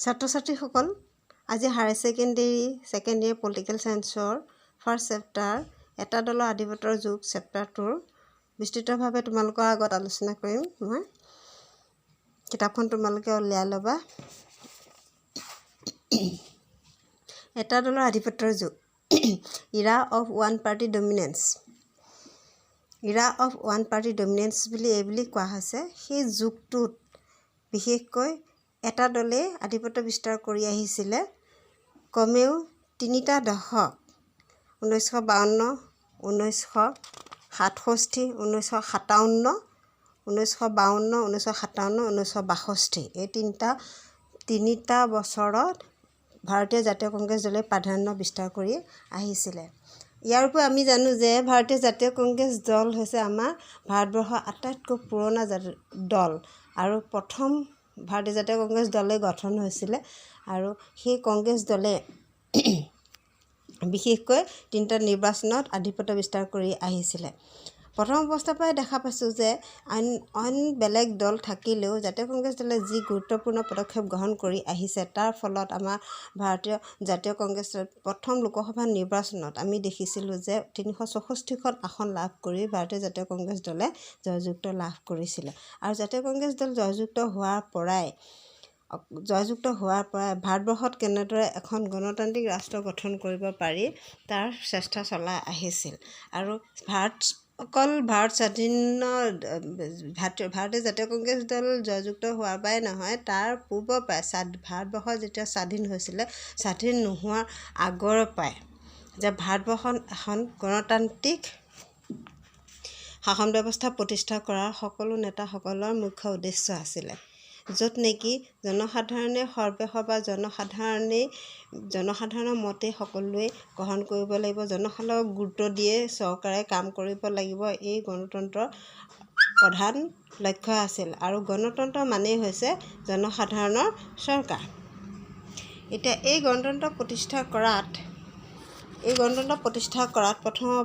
ছাত্ৰ-ছাত্ৰীসকল আজি higher secondary political ছায়েন্সৰ ফাৰ্ষ্ট চেপ্টাৰ এটা দলৰ আধিপত্যৰ যুগ চেপ্টাৰটোৰ বিস্তৃতভাৱে তোমালোকৰ আগত আলোচনা কৰিম। মই কিতাপখন তোমালোকে উলিয়াই ল'বা। এটা দলৰ আধিপত্যৰ যুগ era of one party dominance. Era of one party dominance বুলি এইবুলি কোৱা হৈছে। সেই যুগটোত বিশেষকৈ এটা দলে আধিপত্য বিস্তাৰ কৰি আহিছিলে কমেও 3টা দশক 1952, 1967, 1957, 1952, 1957, 1962 এই তিনিটা বছৰত ভাৰতীয় জাতীয় কংগ্ৰেছ দলে প্ৰাধান্য বিস্তাৰ কৰি আহিছিলে। ইয়াৰ উপৰি আমি জানো যে ভাৰতীয় জাতীয় কংগ্ৰেছ দল হৈছে আমাৰ ভাৰতবৰ্ষৰ আটাইতকৈ পুৰণা দল আৰু প্ৰথম ভাৰতীয় জাতীয় কংগ্ৰেছ দলে গঠন হৈছিলে আৰু সেই কংগ্ৰেছ দলে বিশেষকৈ 3টা নিৰ্বাচনত আধিপত্য বিস্তাৰ কৰি আহিছিলে। প্ৰথম অৱস্থাৰ পৰাই দেখা পাইছোঁ যে অইন বেলেগ দল থাকিলেও জাতীয় কংগ্ৰেছ দলে যি গুৰুত্বপূৰ্ণ পদক্ষেপ গ্ৰহণ কৰি আহিছে তাৰ ফলত আমাৰ ভাৰতীয় জাতীয় কংগ্ৰেছৰ প্ৰথম লোকসভা নিৰ্বাচনত আমি দেখিছিলোঁ যে 364খন আসন লাভ কৰি ভাৰতীয় জাতীয় কংগ্ৰেছ দলে জয়যুক্ত লাভ কৰিছিলে আৰু জাতীয় কংগ্ৰেছ দল জয়যুক্ত হোৱাৰ পৰাই ভাৰতবৰ্ষত কেনেদৰে এখন গণতান্ত্ৰিক ৰাষ্ট্ৰ গঠন কৰিব পাৰি তাৰ চেষ্টা চলাই আহিছিল আৰু ভাৰতীয় জাতীয় কংগ্ৰেছ দল জয়যুক্ত হোৱাৰ পৰাই নহয়, তাৰ পূৰ্বৰ পৰাই ভাৰতবৰ্ষ যেতিয়া স্বাধীন হৈছিলে, স্বাধীন নোহোৱাৰ আগৰ পৰাই যে ভাৰতবৰ্ষত এখন গণতান্ত্ৰিক শাসন ব্যৱস্থা প্ৰতিষ্ঠা কৰাৰ সকলো নেতাসকলৰ মুখ্য উদ্দেশ্য আছিলে, য'ত নেকি জনসাধাৰণে সৰ্বেসৰ্বা জনসাধাৰণৰ মতে সকলোৱে গ্ৰহণ কৰিব লাগিব, জনসাধাৰণক গুৰুত্ব দিয়ে চৰকাৰে কাম কৰিব লাগিব। এই গণতন্ত্ৰৰ প্ৰধান লক্ষ্য আছিল আৰু গণতন্ত্ৰ মানেই হৈছে জনসাধাৰণৰ চৰকাৰ। এতিয়া এই গণতন্ত্ৰ প্ৰতিষ্ঠা কৰাত প্ৰথমৰ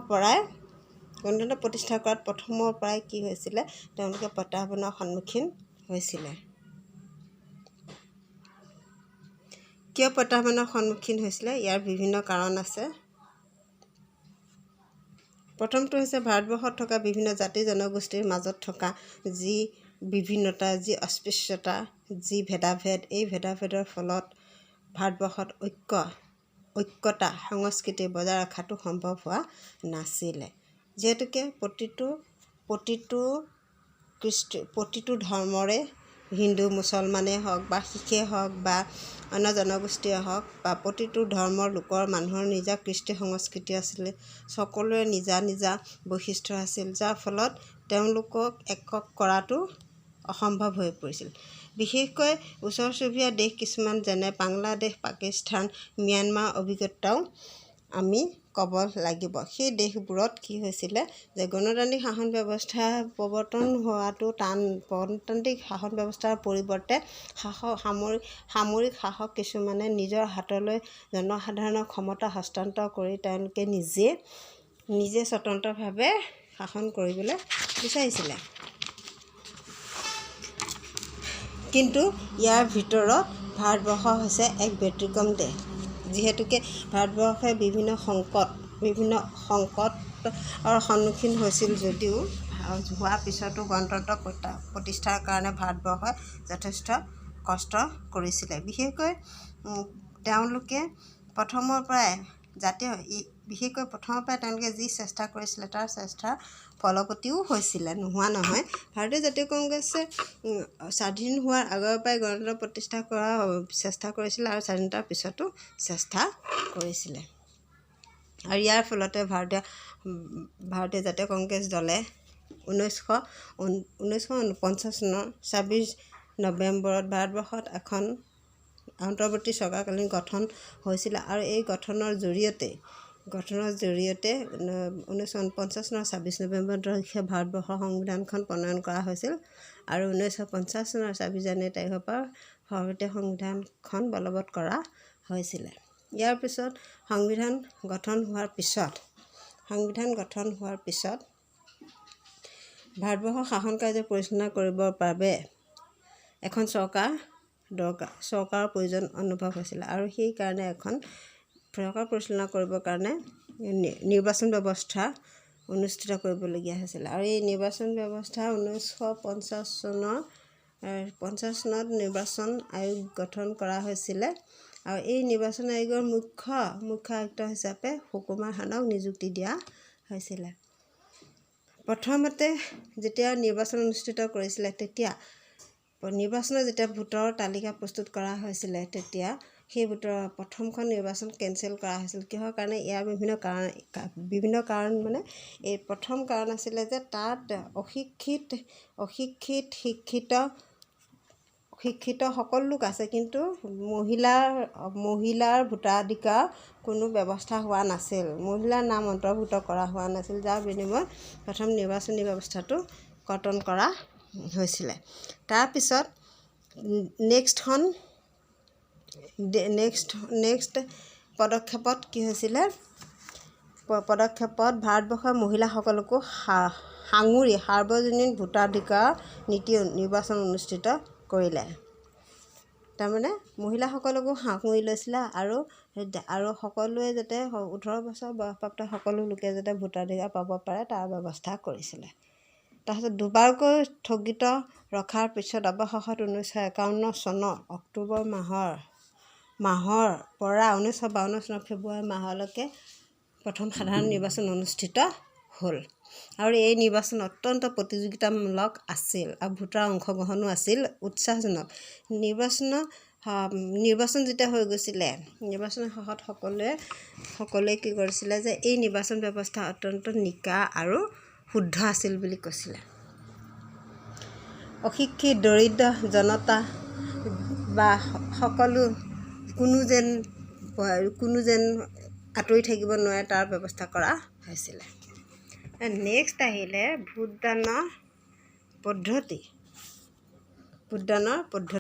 পৰাই কি হৈছিলে, তেওঁলোকে প্ৰত্যাহ্বানৰ সন্মুখীন হৈছিলে। কিয় প্ৰত্যাহ্বানৰ সন্মুখীন হৈছিলে? ইয়াৰ বিভিন্ন কাৰণ আছে। প্ৰথমটো হৈছে ভাৰতবৰ্ষত থকা বিভিন্ন জাতি জনগোষ্ঠীৰ মাজত থকা যি বিভিন্নতা, যি অস্পৃশ্যতা, যি ভেদাভেদ, এই ভেদাভেদৰ ফলত ভাৰতবৰ্ষত ঐক্যতা সংস্কৃতি বজাই ৰখাটো সম্ভৱ হোৱা নাছিলে। যিহেতুকে প্ৰতিটো ধৰ্মৰে হিন্দু মুছলমানেই হওক বা শিখেই হওক বা অন্য জনগোষ্ঠীয়ে হওক বা প্ৰতিটো ধৰ্মৰ মানুহৰ নিজা কৃষ্টি সংস্কৃতি আছিলে, সকলোৰে নিজা নিজা বৈশিষ্ট্য আছিল, যাৰ ফলত তেওঁলোকক একক কৰাটো অসম্ভৱ হৈ পৰিছিল। বিশেষকৈ ওচৰ চুবুৰীয়া দেশ কিছুমান যেনে বাংলাদেশ, পাকিস্তান, ম্যানমাৰ অভিজ্ঞতাও আমি ক'ব লাগিব। সেই দেশবোৰত কি হৈছিলে যে গণতান্ত্ৰিক শাসন ব্যৱস্থা প্ৰৱৰ্তন হোৱাটো টান। গণতান্ত্ৰিক শাসন ব্যৱস্থাৰ পৰিৱৰ্তে সামৰিক শাসক কিছুমানে নিজৰ হাতলৈ জনসাধাৰণৰ ক্ষমতা হস্তান্তৰ কৰি তেওঁলোকে নিজে স্বতন্ত্ৰভাৱে শাসন কৰিবলৈ বিচাৰিছিলে। কিন্তু ইয়াৰ ভিতৰত ভাৰতবৰ্ষ হৈছে এক ব্যতিক্ৰম দেশ। যিহেতুকে ভাৰতবৰ্ষই বিভিন্ন সংকটৰ সন্মুখীন হৈছিল যদিও হোৱাৰ পিছতো গণতন্ত্ৰ প্ৰতিষ্ঠাৰ কাৰণে ভাৰতবৰ্ষই যথেষ্ট কষ্ট কৰিছিলে। বিশেষকৈ তেওঁলোকে প্ৰথমৰ পৰাই তেওঁলোকে যি চেষ্টা কৰিছিলে তাৰ চেষ্টাৰ ফলৱতীও হৈছিলে, নোহোৱা নহয়। ভাৰতীয় জাতীয় কংগ্ৰেছে স্বাধীন হোৱাৰ আগৰ পৰাই গণতন্ত্ৰ প্ৰতিষ্ঠা কৰাৰ চেষ্টা কৰিছিলে আৰু স্বাধীনতাৰ পিছতো চেষ্টা কৰিছিলে। আৰু ইয়াৰ ফলতে ভাৰতীয় জাতীয় কংগ্ৰেছ দলে 1949 চনৰ 26 নৱেম্বৰত ভাৰতবৰ্ষত এখন অন্তৰ্বৰ্তী চৰকাৰকালীন গঠন হৈছিলে আৰু এই গঠনৰ জৰিয়তে 1949 চনৰ 26 নৱেম্বৰ তাৰিখে ভাৰতবৰ্ষৰ সংবিধানখন প্ৰণয়ন কৰা হৈছিল আৰু 1950 চনৰ 26 জানুৱাৰী তাৰিখৰ পৰা ভাৰতীয় সংবিধানখন বলবৎ কৰা হৈছিলে। ইয়াৰ পিছত সংবিধান গঠন হোৱাৰ পিছত ভাৰতবৰ্ষৰ শাসন কাৰ্য পৰিচালনা কৰিবৰ বাবে এখন চৰকাৰ চৰকাৰৰ প্ৰয়োজন অনুভৱ হৈছিলে আৰু সেইকাৰণে এখন চৰকাৰ পৰিচালনা কৰিবৰ কাৰণে নিৰ্বাচন ব্যৱস্থা অনুষ্ঠিত কৰিবলগীয়া হৈছিলে। আৰু এই নিৰ্বাচন ব্যৱস্থা 1950 চনত নিৰ্বাচন আয়োগ গঠন কৰা হৈছিলে। আৰু এই নিৰ্বাচন আয়োগৰ মুখ্য আয়ুক্ত হিচাপে সুকুমাৰ খানক নিযুক্তি দিয়া হৈছিলে। প্ৰথমতে যেতিয়া নিৰ্বাচন অনুষ্ঠিত কৰিছিলে তেতিয়া নিৰ্বাচনৰ যেতিয়া ভোটৰ তালিকা প্ৰস্তুত কৰা হৈছিলে তেতিয়া সেই ভোটৰ প্ৰথমখন নিৰ্বাচন কেঞ্চেল কৰা হৈছিল। কিহৰ কাৰণে? ইয়াৰ বিভিন্ন কাৰণ মানে এই প্ৰথম কাৰণ আছিলে যে তাত শিক্ষিত সকলো লোক আছে, কিন্তু মহিলাৰ ভোটাধিকাৰ কোনো ব্যৱস্থা হোৱা নাছিল, মহিলাৰ নাম অন্তৰ্ভুক্ত কৰা হোৱা নাছিল, যাৰ বিনিময়ত প্ৰথম নিৰ্বাচনী ব্যৱস্থাটো কৰ্তন কৰা হৈছিলে। তাৰপিছত নেক্সট পদক্ষেপত কি হৈছিলে? ভাৰতবৰ্ষৰ মহিলাসকলকো সাঙুৰি সাৰ্বজনীন ভোটাধিকাৰ নীতি নিৰ্বাচন অনুষ্ঠিত কৰিলে। তাৰমানে মহিলাসকলকো সাঙুৰি লৈছিলে আৰু সকলোৱে যাতে 18 বছৰ বয়সপ্ৰাপ্ত সকলো লোকে যাতে ভোটাধিকাৰ পাব পাৰে তাৰ ব্যৱস্থা কৰিছিলে। তাৰপিছত দুবাৰকৈ স্থগিত ৰখাৰ পিছত অৱশেষত 1951 চনৰ অক্টোবৰ মাহৰ পৰা 1952 চনৰ ফেব্ৰুৱাৰী মাহলৈকে প্ৰথম সাধাৰণ নিৰ্বাচন অনুষ্ঠিত হ'ল। আৰু এই নিৰ্বাচন অত্যন্ত প্ৰতিযোগিতামূলক আছিল আৰু ভোটাৰ অংশগ্ৰহণো আছিল উৎসাহজনক। নিৰ্বাচন যেতিয়া হৈ গৈছিলে, নিৰ্বাচনৰ শেষত সকলোৱে কি কৰিছিলে যে এই নিৰ্বাচন ব্যৱস্থা অত্যন্ত নিকা আৰু শুদ্ধ আছিল বুলি কৈছিলে। অশিক্ষিত দৰিদ্ৰ জনতা বা কোনো যেন আঁতৰি থাকিব নোৱাৰে তাৰ ব্যৱস্থা কৰা হৈছিলে। নেক্সট আহিলে ভোটদানৰ পদ্ধতি।